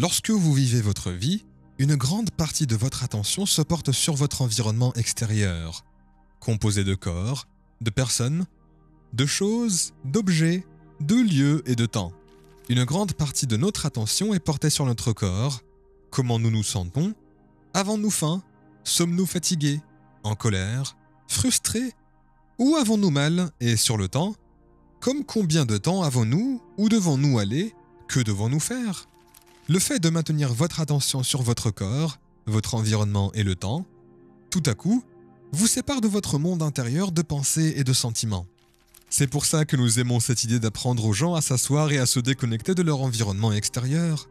Lorsque vous vivez votre vie, une grande partie de votre attention se porte sur votre environnement extérieur, composé de corps, de personnes, de choses, d'objets, de lieux et de temps. Une grande partie de notre attention est portée sur notre corps, comment nous nous sentons, avons-nous faim, sommes-nous fatigués, en colère, frustrés, ou avons-nous mal, et sur le temps, comme combien de temps avons-nous, où devons-nous aller, que devons-nous faire? Le fait de maintenir votre attention sur votre corps, votre environnement et le temps, tout à coup, vous sépare de votre monde intérieur de pensées et de sentiments. C'est pour ça que nous aimons cette idée d'apprendre aux gens à s'asseoir et à se déconnecter de leur environnement extérieur.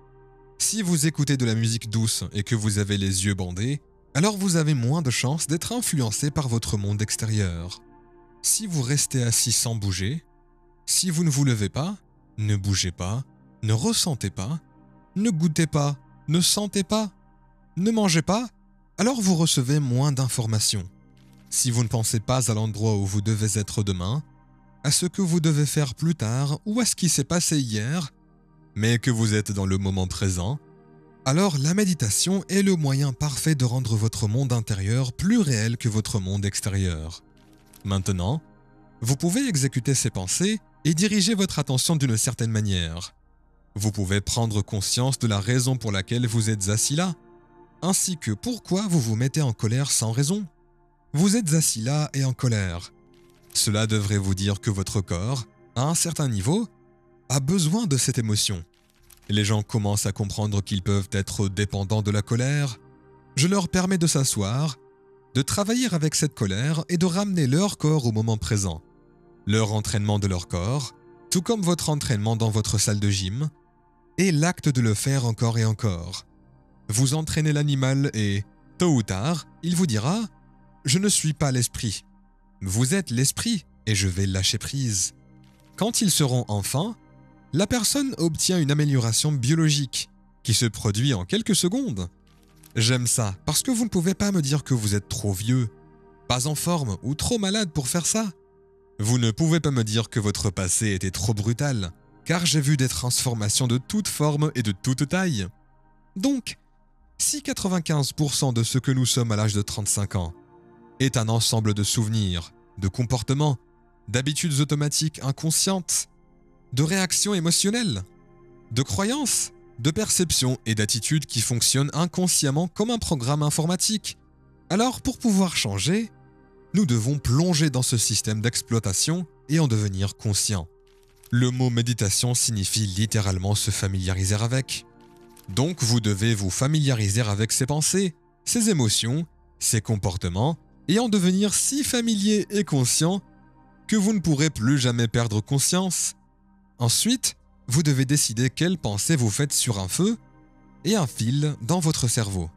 Si vous écoutez de la musique douce et que vous avez les yeux bandés, alors vous avez moins de chances d'être influencé par votre monde extérieur. Si vous restez assis sans bouger, si vous ne vous levez pas, ne bougez pas, ne ressentez pas, ne goûtez pas, ne sentez pas, ne mangez pas, alors vous recevez moins d'informations. Si vous ne pensez pas à l'endroit où vous devez être demain, à ce que vous devez faire plus tard ou à ce qui s'est passé hier, mais que vous êtes dans le moment présent, alors la méditation est le moyen parfait de rendre votre monde intérieur plus réel que votre monde extérieur. Maintenant, vous pouvez exécuter ces pensées et diriger votre attention d'une certaine manière. Vous pouvez prendre conscience de la raison pour laquelle vous êtes assis là, ainsi que pourquoi vous vous mettez en colère sans raison. Vous êtes assis là et en colère. Cela devrait vous dire que votre corps, à un certain niveau, a besoin de cette émotion. Les gens commencent à comprendre qu'ils peuvent être dépendants de la colère. Je leur permets de s'asseoir, de travailler avec cette colère et de ramener leur corps au moment présent. Leur entraînement de leur corps, tout comme votre entraînement dans votre salle de gym, est l'acte de le faire encore et encore. Vous entraînez l'animal et, tôt ou tard, il vous dira « Je ne suis pas l'esprit. Vous êtes l'esprit et je vais lâcher prise. » Quand ils seront enfants, la personne obtient une amélioration biologique qui se produit en quelques secondes. J'aime ça parce que vous ne pouvez pas me dire que vous êtes trop vieux, pas en forme ou trop malade pour faire ça. Vous ne pouvez pas me dire que votre passé était trop brutal, car j'ai vu des transformations de toutes formes et de toutes tailles. Donc, si 95% de ce que nous sommes à l'âge de 35 ans est un ensemble de souvenirs, de comportements, d'habitudes automatiques inconscientes, de réactions émotionnelles, de croyances, de perceptions et d'attitudes qui fonctionnent inconsciemment comme un programme informatique, alors pour pouvoir changer, nous devons plonger dans ce système d'exploitation et en devenir conscients. Le mot méditation signifie littéralement se familiariser avec. Donc vous devez vous familiariser avec ces pensées, ces émotions, ces comportements et en devenir si familier et conscient que vous ne pourrez plus jamais perdre conscience. Ensuite, vous devez décider quelles pensées vous faites sur un feu et un fil dans votre cerveau.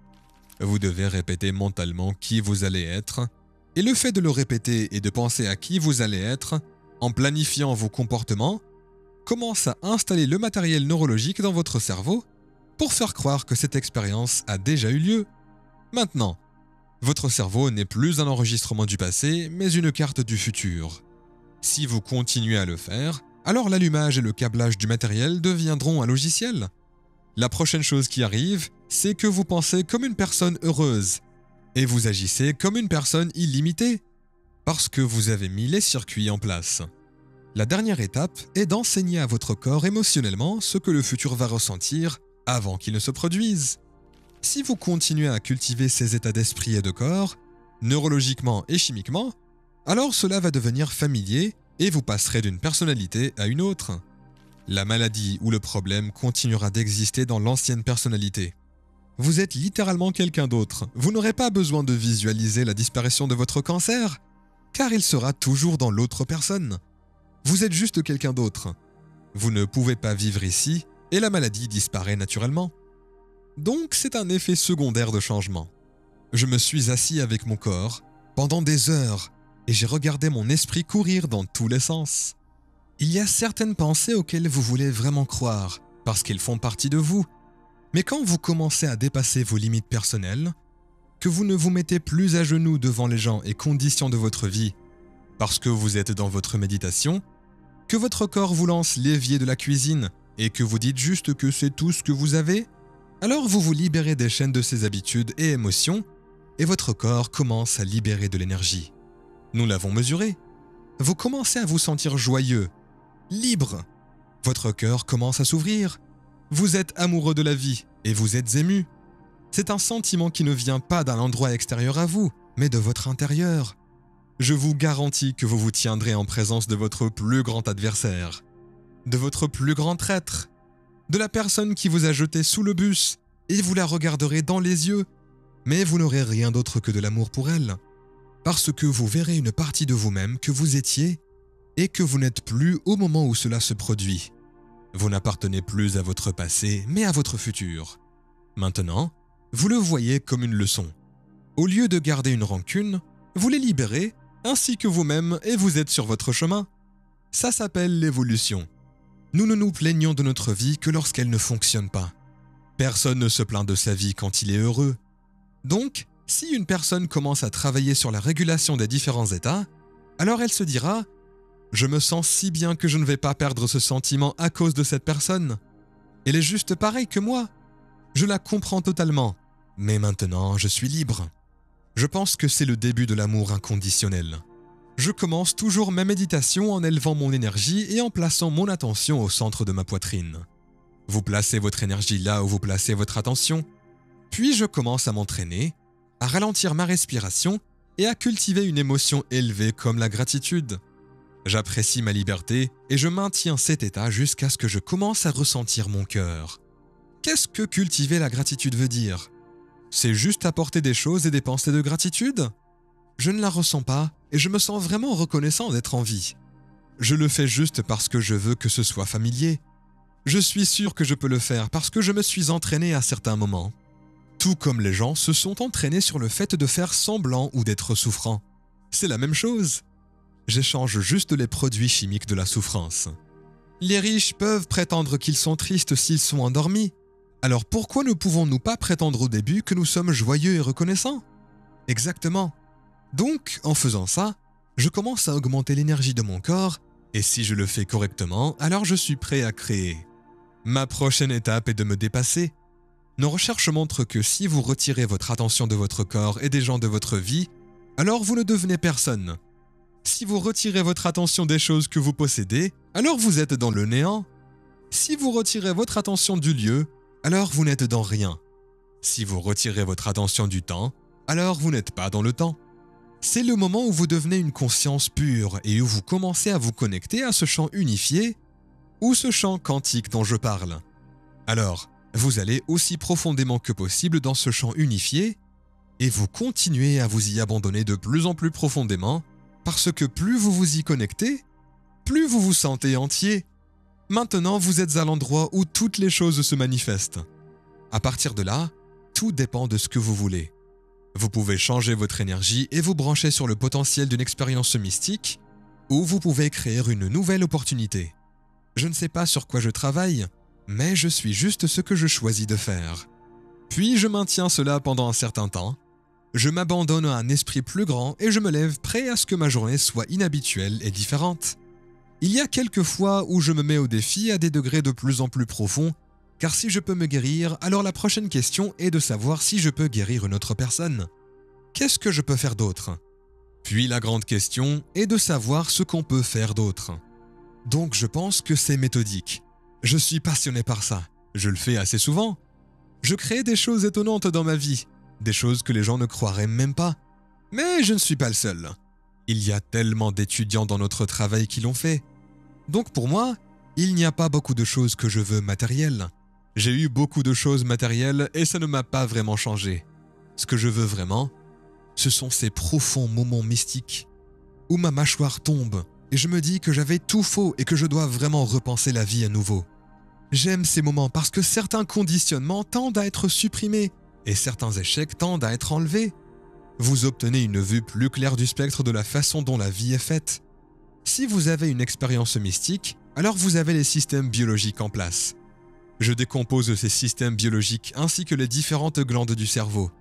Vous devez répéter mentalement qui vous allez être, et le fait de le répéter et de penser à qui vous allez être, en planifiant vos comportements, commence à installer le matériel neurologique dans votre cerveau pour faire croire que cette expérience a déjà eu lieu. Maintenant, votre cerveau n'est plus un enregistrement du passé, mais une carte du futur. Si vous continuez à le faire, alors l'allumage et le câblage du matériel deviendront un logiciel. La prochaine chose qui arrive, c'est que vous pensez comme une personne heureuse et vous agissez comme une personne illimitée parce que vous avez mis les circuits en place. La dernière étape est d'enseigner à votre corps émotionnellement ce que le futur va ressentir avant qu'il ne se produise. Si vous continuez à cultiver ces états d'esprit et de corps, neurologiquement et chimiquement, alors cela va devenir familier et vous passerez d'une personnalité à une autre. La maladie ou le problème continuera d'exister dans l'ancienne personnalité. Vous êtes littéralement quelqu'un d'autre. Vous n'aurez pas besoin de visualiser la disparition de votre cancer, car il sera toujours dans l'autre personne. Vous êtes juste quelqu'un d'autre. Vous ne pouvez pas vivre ici et la maladie disparaît naturellement. Donc c'est un effet secondaire de changement. Je me suis assis avec mon corps pendant des heures et j'ai regardé mon esprit courir dans tous les sens. Il y a certaines pensées auxquelles vous voulez vraiment croire parce qu'elles font partie de vous. Mais quand vous commencez à dépasser vos limites personnelles, que vous ne vous mettez plus à genoux devant les gens et conditions de votre vie parce que vous êtes dans votre méditation, que votre corps vous lance l'évier de la cuisine et que vous dites juste que c'est tout ce que vous avez, Alors vous vous libérez des chaînes de ces habitudes et émotions, et votre corps commence à libérer de l'énergie. Nous l'avons mesuré. Vous commencez à vous sentir joyeux, libre. Votre cœur commence à s'ouvrir. Vous êtes amoureux de la vie et vous êtes ému. C'est un sentiment qui ne vient pas d'un endroit extérieur à vous, mais de votre intérieur. Je vous garantis que vous vous tiendrez en présence de votre plus grand adversaire, de votre plus grand traître, de la personne qui vous a jeté sous le bus, et vous la regarderez dans les yeux, mais vous n'aurez rien d'autre que de l'amour pour elle, parce que vous verrez une partie de vous-même que vous étiez et que vous n'êtes plus au moment où cela se produit. Vous n'appartenez plus à votre passé, mais à votre futur. Maintenant, vous le voyez comme une leçon. Au lieu de garder une rancune, vous les libérez, ainsi que vous-même, et vous êtes sur votre chemin. Ça s'appelle l'évolution. Nous ne nous plaignons de notre vie que lorsqu'elle ne fonctionne pas. Personne ne se plaint de sa vie quand il est heureux. Donc, si une personne commence à travailler sur la régulation des différents états, alors elle se dira « Je me sens si bien que je ne vais pas perdre ce sentiment à cause de cette personne. Elle est juste pareille que moi. Je la comprends totalement, mais maintenant je suis libre. » Je pense que c'est le début de l'amour inconditionnel. Je commence toujours ma méditation en élevant mon énergie et en plaçant mon attention au centre de ma poitrine. Vous placez votre énergie là où vous placez votre attention. Puis je commence à m'entraîner, à ralentir ma respiration et à cultiver une émotion élevée comme la gratitude. J'apprécie ma liberté et je maintiens cet état jusqu'à ce que je commence à ressentir mon cœur. Qu'est-ce que cultiver la gratitude veut dire ? C'est juste apporter des choses et des pensées de gratitude ? Je ne la ressens pas et je me sens vraiment reconnaissant d'être en vie. Je le fais juste parce que je veux que ce soit familier. Je suis sûr que je peux le faire parce que je me suis entraîné à certains moments. Tout comme les gens se sont entraînés sur le fait de faire semblant ou d'être souffrant. C'est la même chose. J'échange juste les produits chimiques de la souffrance. Les riches peuvent prétendre qu'ils sont tristes s'ils sont endormis. Alors pourquoi ne pouvons-nous pas prétendre au début que nous sommes joyeux et reconnaissants ? Exactement. Donc, en faisant ça, je commence à augmenter l'énergie de mon corps, et si je le fais correctement, alors je suis prêt à créer. Ma prochaine étape est de me dépasser. Nos recherches montrent que si vous retirez votre attention de votre corps et des gens de votre vie, alors vous ne devenez personne. Si vous retirez votre attention des choses que vous possédez, alors vous êtes dans le néant. Si vous retirez votre attention du lieu, alors vous n'êtes dans rien. Si vous retirez votre attention du temps, alors vous n'êtes pas dans le temps. C'est le moment où vous devenez une conscience pure et où vous commencez à vous connecter à ce champ unifié ou ce champ quantique dont je parle. Alors, vous allez aussi profondément que possible dans ce champ unifié et vous continuez à vous y abandonner de plus en plus profondément parce que plus vous vous y connectez, plus vous vous sentez entier. Maintenant, vous êtes à l'endroit où toutes les choses se manifestent. À partir de là, tout dépend de ce que vous voulez. Vous pouvez changer votre énergie et vous brancher sur le potentiel d'une expérience mystique, ou vous pouvez créer une nouvelle opportunité. Je ne sais pas sur quoi je travaille, mais je suis juste ce que je choisis de faire. Puis je maintiens cela pendant un certain temps. Je m'abandonne à un esprit plus grand et je me lève prêt à ce que ma journée soit inhabituelle et différente. Il y a quelques fois où je me mets au défi à des degrés de plus en plus profonds, car si je peux me guérir, alors la prochaine question est de savoir si je peux guérir une autre personne. Qu'est-ce que je peux faire d'autre ? Puis la grande question est de savoir ce qu'on peut faire d'autre. Donc je pense que c'est méthodique. Je suis passionné par ça. Je le fais assez souvent. Je crée des choses étonnantes dans ma vie, des choses que les gens ne croiraient même pas. Mais je ne suis pas le seul. Il y a tellement d'étudiants dans notre travail qui l'ont fait. Donc pour moi, il n'y a pas beaucoup de choses que je veux matérielles. J'ai eu beaucoup de choses matérielles et ça ne m'a pas vraiment changé. Ce que je veux vraiment, ce sont ces profonds moments mystiques où ma mâchoire tombe et je me dis que j'avais tout faux et que je dois vraiment repenser la vie à nouveau. J'aime ces moments parce que certains conditionnements tendent à être supprimés et certains échecs tendent à être enlevés. Vous obtenez une vue plus claire du spectre de la façon dont la vie est faite. Si vous avez une expérience mystique, alors vous avez les systèmes biologiques en place. Je décompose ces systèmes biologiques ainsi que les différentes glandes du cerveau.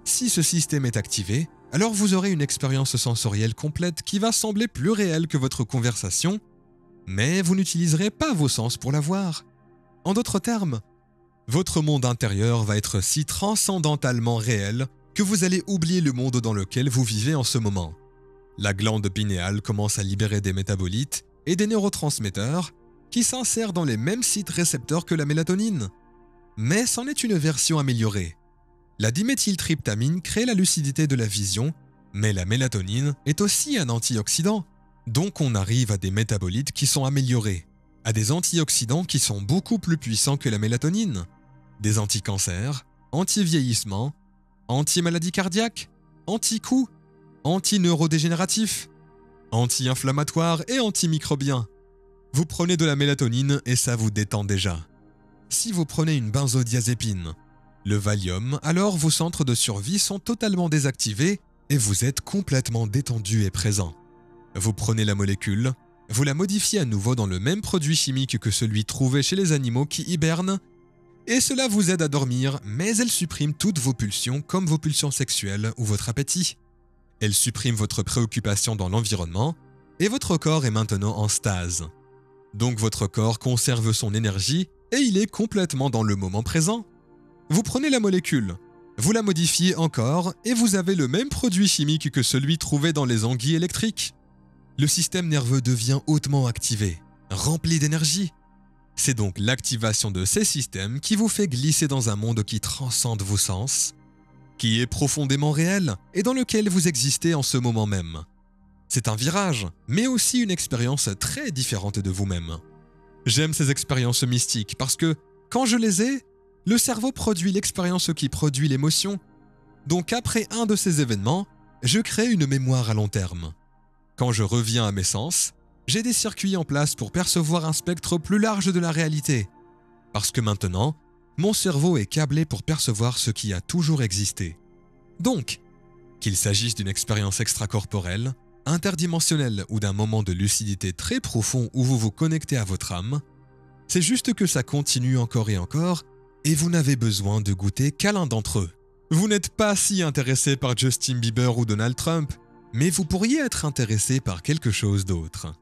Si ce système est activé, alors vous aurez une expérience sensorielle complète qui va sembler plus réelle que votre conversation, mais vous n'utiliserez pas vos sens pour la voir. En d'autres termes, Votre monde intérieur va être si transcendantalement réel que vous allez oublier le monde dans lequel vous vivez en ce moment. La glande pinéale commence à libérer des métabolites et des neurotransmetteurs qui s'insèrent dans les mêmes sites récepteurs que la mélatonine. Mais c'en est une version améliorée. La diméthyltryptamine crée la lucidité de la vision, mais la mélatonine est aussi un antioxydant. Donc on arrive à des métabolites qui sont améliorés, à des antioxydants qui sont beaucoup plus puissants que la mélatonine, des anti-cancers, anti-vieillissement, anti-maladie cardiaque, anti-coups, anti-neurodégénératifs, anti-inflammatoires et antimicrobiens. Vous prenez de la mélatonine et ça vous détend déjà. Si vous prenez une benzodiazépine, le Valium, alors vos centres de survie sont totalement désactivés et vous êtes complètement détendu et présent. Vous prenez la molécule, vous la modifiez à nouveau dans le même produit chimique que celui trouvé chez les animaux qui hibernent, et cela vous aide à dormir, mais elle supprime toutes vos pulsions comme vos pulsions sexuelles ou votre appétit. Elle supprime votre préoccupation dans l'environnement, et votre corps est maintenant en stase. Donc votre corps conserve son énergie et il est complètement dans le moment présent. Vous prenez la molécule, vous la modifiez encore et vous avez le même produit chimique que celui trouvé dans les anguilles électriques. Le système nerveux devient hautement activé, rempli d'énergie. C'est donc l'activation de ces systèmes qui vous fait glisser dans un monde qui transcende vos sens, qui est profondément réel et dans lequel vous existez en ce moment même. C'est un virage, mais aussi une expérience très différente de vous-même. J'aime ces expériences mystiques parce que, quand je les ai, le cerveau produit l'expérience qui produit l'émotion. Donc après un de ces événements, je crée une mémoire à long terme. Quand je reviens à mes sens, j'ai des circuits en place pour percevoir un spectre plus large de la réalité. Parce que maintenant, mon cerveau est câblé pour percevoir ce qui a toujours existé. Donc, qu'il s'agisse d'une expérience extracorporelle, interdimensionnelle ou d'un moment de lucidité très profond où vous vous connectez à votre âme, c'est juste que ça continue encore et vous n'avez besoin de goûter qu'à l'un d'entre eux. Vous n'êtes pas si intéressé par Justin Bieber ou Donald Trump, mais vous pourriez être intéressé par quelque chose d'autre.